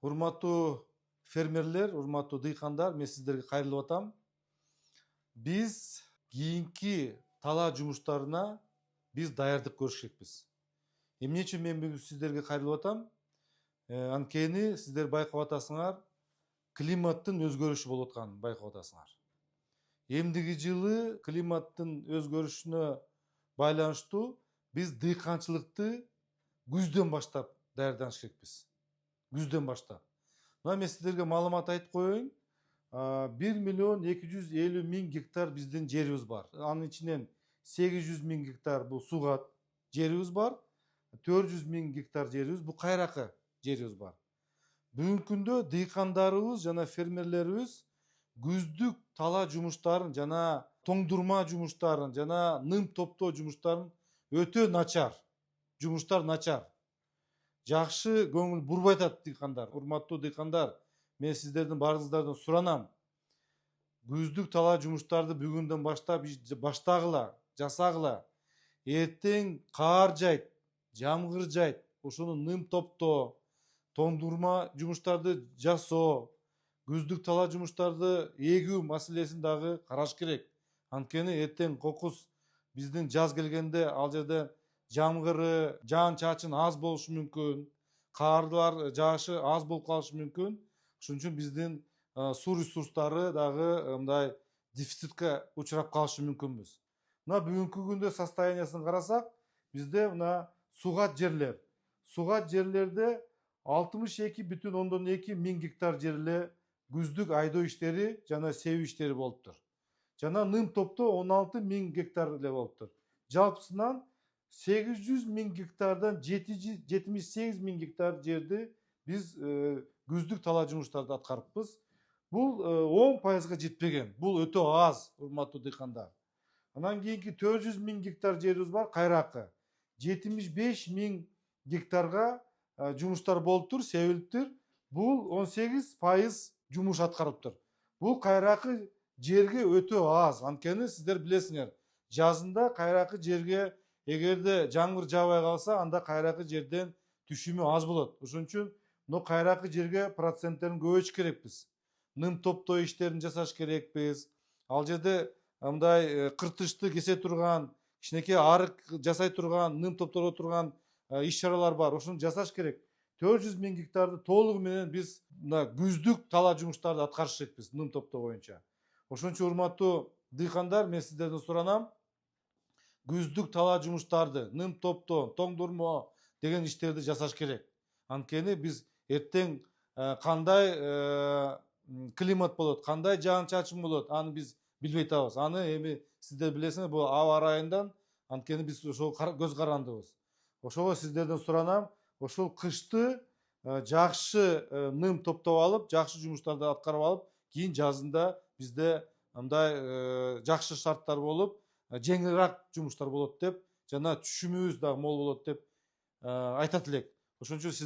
Урматтуу фермерлер, урматтуу дыйкандар, мен сиздерге кайрылып атам. Биз кийинки талаа жумуштарына биз даярдык көрүш керекпиз. Эмне үчүн мен бүгүн сиздерге кайрылып атам? Анткени сиздер байкап атасыңар, климаттын өзгөрүшү болуп атканын байкап атасыңар. Эмдиги жылы климаттын өзгөрүшүнө байланыштуу биз дыйканчылыкты күздөн баштап даярданыш керекпиз. Күздөн баштап. Мына мен сиздерге маалымат айтып коеюн. 1.250.000 гектар биздин жерибиз бар. Анын ичинен 800.000 гектар бул сугат жерибиз бар. 400.000 гектар жерибиз бул кайракы жерибиз бар. Бүгүнкү күндө дыйкандарыбыз жана фермерлерибиз күздүк талаа жумуштарын жана тоңдурма жумуштарын жана ным топтоо жумуштарын өтө начар. Жумуштар начар. Жакшы көңүл бурбай атат дыйкандар. Урматтуу дыйкандар, мен сиздердин баарыңыздардан суранам. Күздүк талаа жумуштарды бүгүндөн баштап баштагыла, жасагыла. Эртең каар жайт, жамгыр жайт, ошону ным топтоо, тоңдурма жумуштарды жасоо, күздүк талаа жумуштарды эгүү маселесин дагы караш керек. Анткени эртең кокус биздин жаз келгенде ал жерде жамгыры, жаан чачын аз болушу мүмкүн, каарлар жаашы аз болуп калышы мүмкүн. Ошон үчүн биздин суу ресурстары дагы мындай дефицитке учурап калышы мүмкүнбүз. Мына бүгүнкү күндө состояниясын карасак, бизде мына сугат жерлер. Сугат жерлерде 62,2 миң гектар жер эле күздүк айдоо иштери жана себүү иштери болуптур. Жана ным топтоо 16 миң гектар эле болуптур. Жалпысынан 800.000 гектардан 78 миң гектар жерди биз күздүк талаа жумуштарды аткарыппыз. Бул 10%га жетпеген. Бул өтө аз, урматтуу дыйкандар. Анан кийинки 400 миң гектар жерибиз бар, кайракы. 75 миң гектарга жумуштар болуптур, себилиптир. Бул 18% жумуш аткарылыптыр. Бул кайракы жерге өтө аз. Анткени сиздер билесиңер, жазында кайракы жерге эгерде жамгыр жаабай калса, анда кайракы жерден түшүмү аз болот. Ошон үчүн мына кайракы жерге проценттерин көбөйтүш керекпиз. Ным топтоо иштерин жасаш керекпиз. Ал жерде мындай кыртышты кесе турган, кичинекей арык жасай турган, ным топторо турган иш чаралар бар. Ошону жасаш керек. 400 миң гектарды толугу менен биз мына күздүк талаа жумуштарды аткарыш керекпиз ным топтоо боюнча. Ошон үчүн урматтуу дыйкандар, мен сиздерден суранам, күздүк талаа жумуштарды, ным топтоо, тоңдурма деген иштерди жасаш керек. Анткени биз эртең кандай климат болот, кандай жаан чачын болот, аны биз билбей атабыз. Аны эми сиздер билесиңер, бул аба ырайынан, анткени биз ошого көз карандыбыз. Ошого сиздерден суранам, ошол кышты жакшы ным топтоп алып, жакшы жумуштарды аткарып алып, кийин жазында бизде мындай жакшы шарттар болуп, жеңилирээк жумуштар болот деп, жана түшүмүбүз дагы мол болот деп айтат элек. Ошон үчүн